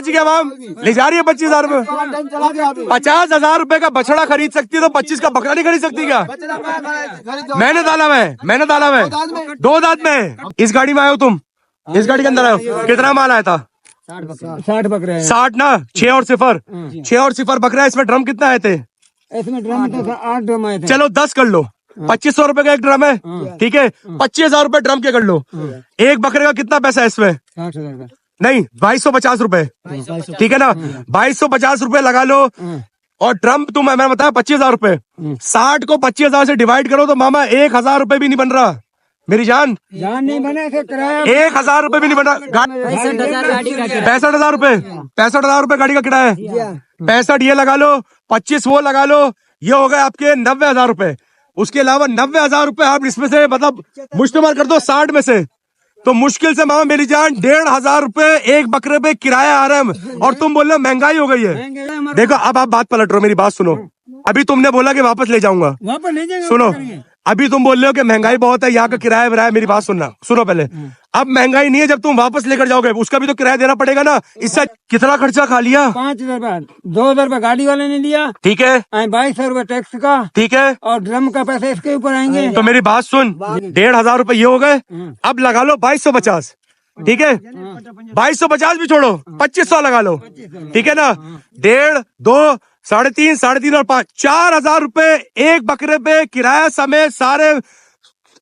क्या मैम ले जा रही है 25,000 रुपए? 50,000 रुपए का बछड़ा खरीद सकती है तो 25 का बकरा नहीं खरीद सकती क्या? मैंने डाला मैं 2 दांत में। इस गाड़ी में आए हो तुम? इस गाड़ी के अंदर आए हो? कितना माल आया था? 60 बकरे 60 ना? 6 और 0 बकरा। इसमें ड्रम कितने आए थे? इसमें ड्रम तो 8 ड्रम आए थे। चलो 10 कर लो। 2500 रुपए का एक ड्रम है, ठीक है। 25,000 रुपए ड्रम के कर लो। एक बकरे का कितना पैसा है इसमें? 60,000 का नहीं, 2250 रुपए, ठीक है ना? 2250 रुपए लगा लो। और ड्रम तुम मैंने बताया 25,000 रुपए। 60 को 25,000 से डिवाइड करो तो मामा 1,000 रुपए भी नहीं बन रहा मेरी जान नहीं बने थे किराया 1,000 रुपए भी नहीं बन रहा। 65,000 रुपए 65,000 रुपए गाड़ी का किराया है। 65 ये लगा लो, 25 वो लगा लो, ये हो गए आपके 90,000 रुपए। उसके अलावा 90,000 रुपए आप इसमें से मतलब मुश्तमाल कर दो 60 में से, तो मुश्किल से मामा मेरी जान 1,500 रुपए एक बकरे पे किराया आ रहा है। और तुम बोल रहे हो महंगाई हो गई है। देखो अब आप बात पलट रहे हो, मेरी बात सुनो। अभी तुमने बोला कि वापस ले जाऊंगा, वापस ले जाएंगे। सुनो अभी तुम बोल रहे हो कि महंगाई बहुत है, यहाँ का किराया विराया। मेरी बात सुनो पहले। अब महंगाई नहीं है, जब तुम वापस लेकर जाओगे उसका भी तो किराया देना पड़ेगा ना। इससे कितना खर्चा खा लिया? 5,000 2,000 रुपए गाड़ी वाले ने लिया, ठीक है। 2200 रुपए टैक्स का, ठीक है। और ड्रम का पैसा इसके ऊपर आएंगे। तो मेरी बात सुन, 1,500 रुपए ये हो गए। अब लगा लो 2250, ठीक है। 2250 भी छोड़ो, 2500 लगा लो, ठीक है ना। 1.5 2 3.5 और 5 4,000 रुपए एक बकरे पे किराया समेत सारे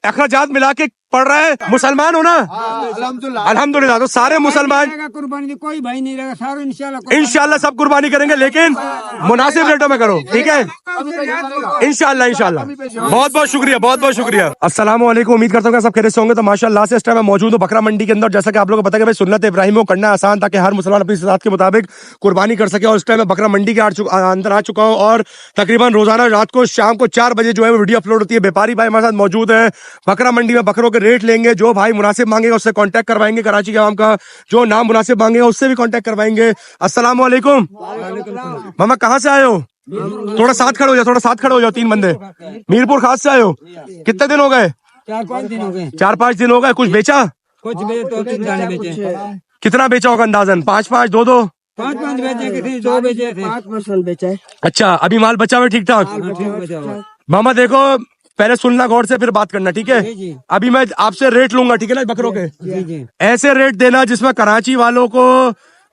अखराजात मिला के पड़ रहा है। मुसलमान हो ना? अल्हम्दुलिल्लाह। तो सारे मुसलमान कुर्बानी कोई भाई नहीं रहेगा, सारे इंशाल्लाह सब कुर्बानी करेंगे, लेकिन मुनासिब रेटों में करो, ठीक है। इंशाल्लाह। बहुत बहुत शुक्रिया। अस्सलाम वालेकुम। उम्मीद करता हूँ सब खैरियत से होंगे। तो माशाल्लाह से इस टाइम मैं मौजूद हूँ बकरा मंडी के अंदर। जैसा कि आप लोगों को पता है भाई सुन्नत इब्राहिम को करना आसान, ताकि हर मुसलमान अपनी इस्तात के मुताबिक कुर्बानी कर सके। और इस टाइम मैं बकरा मंडी के अंदर आ चुका हूँ और तकरीबन रोजाना रात को शाम को 4 बजे जो है वो वीडियो अपलोड होती है। व्यापारी भाई हमारे साथ मौजूद है। बकरा मंडी में बकरों के रेट लेंगे, जो भाई मुनासिब मांगेगा उससे कांटेक्ट करवाएंगे। कराची के आवाम का जो नाम मुनासिब मांगेगा उससे भी कांटेक्ट करवाएंगे। अस्सलाम वालेकुम। मामा कहाँ से आए हो? थोड़ा साथ खड़े हो जाओ 3 बंदे। मीरपुर खास से आए हो? कितने दिन हो गए? 4-5 दिन हो गए। 4-5 दिन हो गए। कुछ बेचा? कुछ बेचे, 2-3 दाने बेचे। कितना बेचा होगा अंदाजन? 5-5 2-2 5-5 बेचे, किसी 2 बेचे थे। 5% बेचा। अच्छा, अभी माल बचा हुआ ठीक ठाक? मामा देखो पहले सुनना गौर से, फिर बात करना, ठीक है। अभी मैं आपसे रेट लूंगा, ठीक है ना बकरों के। ऐसे रेट देना जिसमें कराची वालों को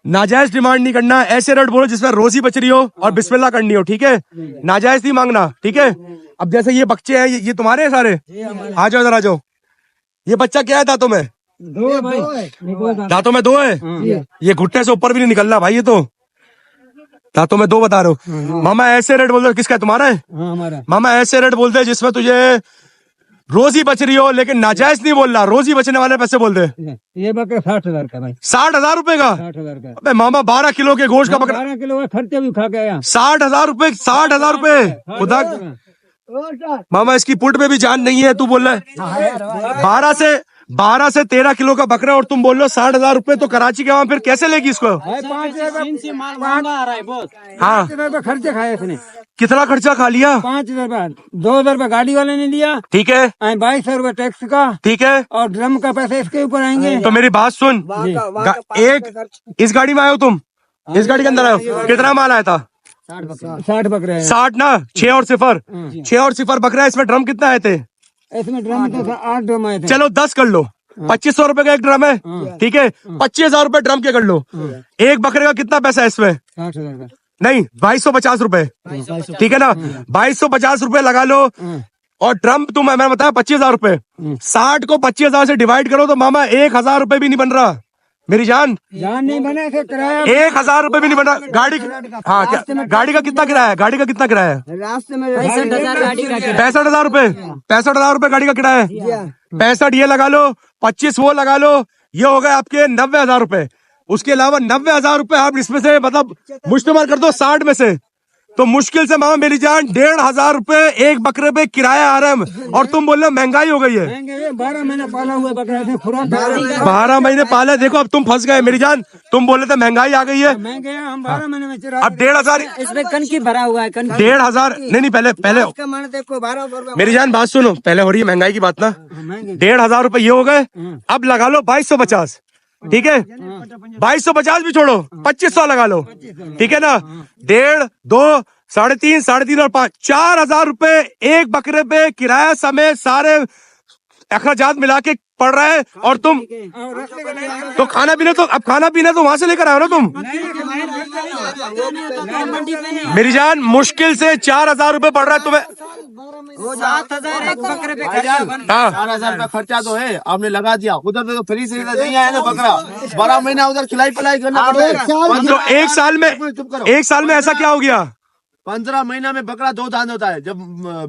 नाजायज डिमांड नहीं करना। ऐसे रेट बोलो जिसमें रोजी बच रही हो और बिस्मिल्लाह करनी हो, ठीक है। नाजायज नहीं मांगना, ठीक है। अब जैसे ये बच्चे हैं, ये तुम्हारे हैं सारे? आ जाओ इधर आ जाओ। ये बच्चा क्या है दांतों में? 2 भाई। दांतों में 2 है। ये घुटने से ऊपर भी नहीं निकल रहा भाई, ये तो दांतों में 2 बता रहे हो। मामा ऐसे रेट बोलते, किसका है? तुम्हारा है? हमारा। मामा ऐसे रेट बोलते हैं जिसमें तुझे रोजी बच रही हो, लेकिन नाजायज नहीं बोल रहा, रोजी बचने वाले पैसे बोलते हैं। ये बकरा 60,000 का भाई। 60,000 रुपए का? 60,000 का। अबे मामा 12 किलो के गोश्त का बकरा 12 किलो का खर्चे भी खा गया। 60,000 रुपए 60,000 रुपए खुदा। मामा इसकी पुट में भी जान नहीं है, तू बोल रहा है 12 से 13 किलो का बकरा और तुम बोल रहे हो 60,000 रुपए। तो कराची के वहां फिर कैसे लेगी इसको? हाँ, खर्चे खाए इसने। कितना खर्चा खा लिया? 5,000 2,000 रुपए गाड़ी वाले ने लिया, ठीक है। 2200 रुपए टैक्स का, ठीक है। और ड्रम का पैसा इसके ऊपर आएंगे। तो मेरी बात सुन, एक इस गाड़ी में आए हो तुम? इस गाड़ी के अंदर आए हो? कितना माल आया था? 60 बकरे 60 ना? 6 और 0 बकरा। इसमें ड्रम कितना आए थे? इसमें ड्रम तो 8 ड्रम आए थे। चलो 10 कर लो। 2500 रुपए का एक ड्रम है, ठीक है। 25,000 रुपए ड्रम के कर लो। एक बकरे का कितना पैसा है इसमें? 60,000 का। नहीं, 2250 रुपए, ठीक है ना। 2250 रुपए लगा लो। और ड्रम तुम मैंने बताया 25,000 रुपए। 60 को 25,000 से डिवाइड करो तो मामा 1,000 रुपए भी नहीं बन रहा मेरी जान नहीं बने थे किराया। 1,000 रुपए भी नहीं बन रहा गाड़ी। हाँ क्या गाड़ी का कितना किराया है? गाड़ी का कितना किराया है? रास्ते में 65,000 65,000 रुपए 65,000 रुपए गाड़ी का किराया है। 65 ये लगा लो, 25 वो लगा लो, ये हो गए आपके 90,000 रुपए। उसके अलावा 90,000 रुपए आप इसमें से मतलब मुश्तमाल कर दो 60 में से, तो मुश्किल से मामा मेरी जान 1,500 रुपए एक बकरे पे किराया आ रहा है। और तुम बोल रहे हो महंगाई हो गई है। 12 महीने पाला हुआ बकरा थे, खुराक 12 महीने पाले। देखो अब तुम फंस गए मेरी जान। तुम बोले थे महंगाई आ गई है। महंगे हम 12 महीने में चरा। अब 1,500 इसमें कन की भरा हुआ है। 1,500 नहीं पहले 12 मेरी जान बात सुनो, पहले हो रही है महंगाई की बात ना। 1,500 रुपए ये हो गए। अब लगा लो 2250, ठीक है 2250 भी छोड़ो 2500 लगा लो, ठीक है ना। 1.5, 2, 3.5 और 5, 4000 रुपए एक बकरे पे किराया समेत सारे अखराजात मिला के पड़ रहा है। और तुम तो खाना पीना तो वहां से लेकर आए हो ना तुम। मेरी जान मुश्किल से 4000 रुपए पड़ रहा है तुम्हें। 7,000 एक बकरे पे हाँ 4,000 का खर्चा तो है, आपने लगा दिया। उधर तो फ्री से नहीं आया ना बकरा, 12 महीना उधर खिलाई पिलाई करना पड़ता है। तो एक साल में ऐसा क्या हो गया? 15 महीना में बकरा 2 दांत होता है जब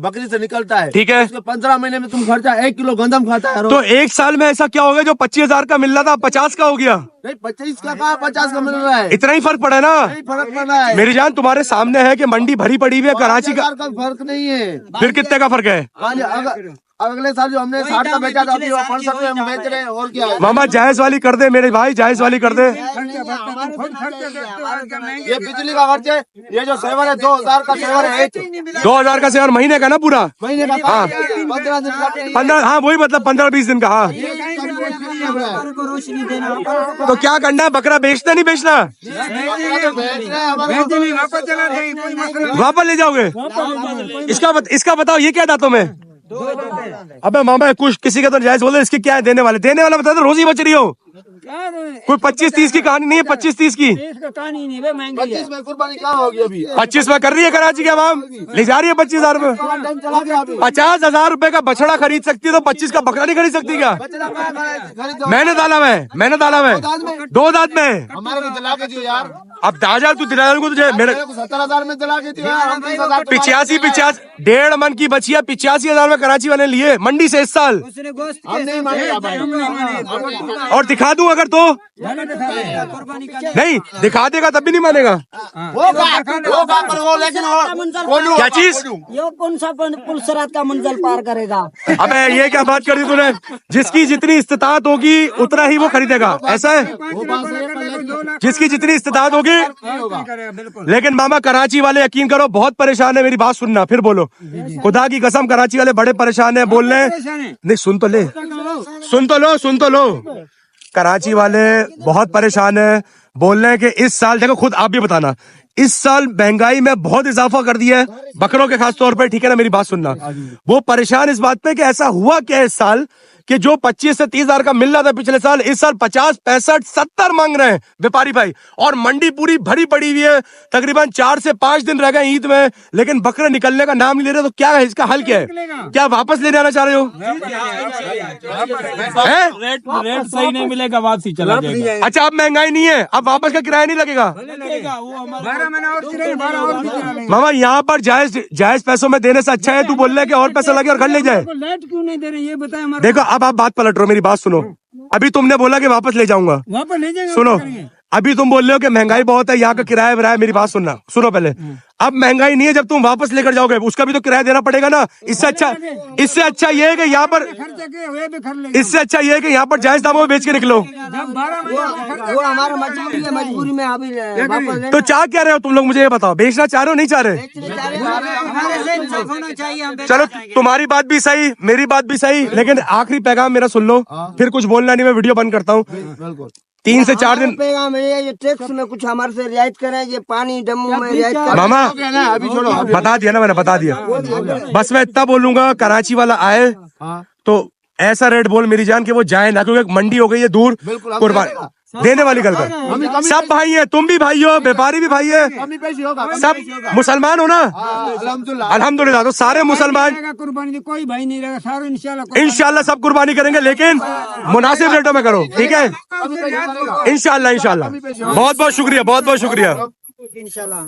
बकरी से निकलता है, ठीक है। उसके 15 महीने में तुम खर्चा 1 किलो गंदम खाता है। तो एक साल में ऐसा क्या हो गया जो 25,000 का मिल रहा था 50 का हो गया? नहीं 25 का कहा 50 का मिल रहा है, इतना ही फर्क पड़ा है ना। नहीं फर्क पड़ रहा है। मेरी जान तुम्हारे सामने है कि मंडी भरी पड़ी हुई है कराची का, 5,000 का फर्क नहीं है। फिर कितने का फर्क है? अगले साल जो हमने 60 का बेचा था अभी वो 65 में हम बेच रहे हैं, और क्या है। मामा जायज वाली कर दे मेरे भाई, जायज वाली कर दे। ये बिजली का खर्चे, ये जो सेवर है 2000 का सेवर है, 2000 का शेयर महीने का ना पूरा? महीने का हाँ। 15 दिन का 15, हाँ वही मतलब 15-20 दिन का। हाँ को रोशनी देना। तो क्या करना है, बकरा बेचना नहीं बेचना? वापस ले जाओगे? इसका बताओ ये क्या दांतों में? अबे मामा कुछ किसी का तो जायज बोले, इसके क्या है देने वाला बता दो, रोजी बच रही हो। कोई 25-30 की कहानी नहीं है, 25-30 की। कहानी नहीं है, महंगी है। 25 में कुर्बानी कहाँ होगी अभी? 25 में कर रही है कराची की आवाम, ले जा रही है 25,000 रुपए। 50,000 रुपए का बछड़ा खरीद सकती है तो 25 का बकरा नहीं खरीद सकती क्या? मैंने डाला मैं 2 दांत में। हमारे को दिला के दियो यार, अब दाजा तू दिला को तुझे मेरे 70,000 में दिला के दियो यार, हम 30,000 85 1.5 मन की बचिया 85,000 में कराची वाले लिए मंडी से इस साल। उसने गोश्त हम नहीं मानेगा भाई। और दिखा दूं अगर तो कुर्बानी का नहीं दिखा देगा तब भी नहीं मानेगा। पर वो लेकिन वो क्या चीज? ये कौन सा पुलसरात का मंजिल पार करेगा? अबे ये क्या बात कर दी तूने? जिसकी जितनी इस्तिताअत होगी उतना ही वो खरीदेगा, ऐसा है? जिसकी जितनी इस्तिताअत होगी। लेकिन मामा कराची वाले यकीन करो बहुत परेशान है, मेरी बात सुनना फिर बोलो। खुदा की कसम कराची वाले बड़े परेशान है, बोल रहे हैं नहीं सुन तो लो। कराची वाले बहुत परेशान है, बोल रहे हैं कि इस साल देखो खुद आप भी बताना, इस साल महंगाई में बहुत इजाफा कर दिया है बकरों के खास तौर पे, ठीक है ना। मेरी बात सुनना, वो परेशान इस बात पे कि ऐसा हुआ क्या इस साल कि जो 25 से 30,000 का मिल रहा था पिछले साल, इस साल 50, 65, 70 मांग रहे हैं व्यापारी भाई। और मंडी पूरी भरी पड़ी हुई है, तकरीबन 4 से 5 दिन रह गए ईद में, लेकिन बकरे निकलने का नाम नहीं ले रहे। तो क्या है इसका हल, क्या है? क्या वापस ले जाना चाह रहे हो? रेट सही नहीं मिलेगा, वापसी चला जाएगा। अच्छा अब महंगाई नहीं है, अब वापस का किराया नहीं लगेगा। मामा यहाँ पर जायज पैसों में देने से अच्छा है तू बोल रहा है कि और पैसा लगे और घर ले जाए। लेट क्यों नहीं दे रहे ये बताए हमारे। देखो अब आप बात पलट रहे हो, मेरी बात सुनो। अभी तुमने बोला कि वापस ले जाऊंगा, वापस ले जाएंगे। सुनो अभी तुम बोल रहे हो कि महंगाई बहुत है, यहाँ का किराया विराया, मेरी बात सुनो पहले। अब महंगाई नहीं है, जब तुम वापस लेकर जाओगे उसका भी तो किराया देना पड़ेगा ना। इससे अच्छा ये है कि यहाँ पर यहाँ पर जायज दामों में बेच के निकलो। वो हमारा मजबूरी में अभी वापस तो चाह क्या रहे हो तुम लोग, मुझे ये बताओ, बेचना चाह रहे हो नहीं चाह रहे? हमारे से इंसाफ होना चाहिए। हम चलो तुम्हारी बात भी सही, मेरी बात भी सही, लेकिन आखिरी पैगाम मेरा सुन लो, फिर कुछ बोलना नहीं, मैं वीडियो बंद करता हूँ। 3 से 4 दिन पैगाम है, ये टैक्स में कुछ हमारे से रियायत करें, ये पानी डम्मू में रियायत करें। मामा अभी छोड़ो, बता दिया ना मैंने, बता दिया। बस मैं इतना बोलूंगा, कराची वाला आए तो ऐसा रेट बोल मेरी जान कि वो जाए ना, क्योंकि मंडी हो गई है दूर, कुर्बान देने वाली गल कर। सब भाई है, तुम भी भाई हो, व्यापारी भी भाई है, सब मुसलमान हो ना, अल्हम्दुलिल्लाह। तो सारे मुसलमान कुर्बानी कोई भाई नहीं रहेगा, सारे इंशाल्लाह सब कुर्बानी करेंगे, लेकिन मुनासिब रेटों में करो, ठीक है? इंशाल्लाह बहुत बहुत शुक्रिया, बहुत बहुत शुक्रिया। इंशाल्लाह।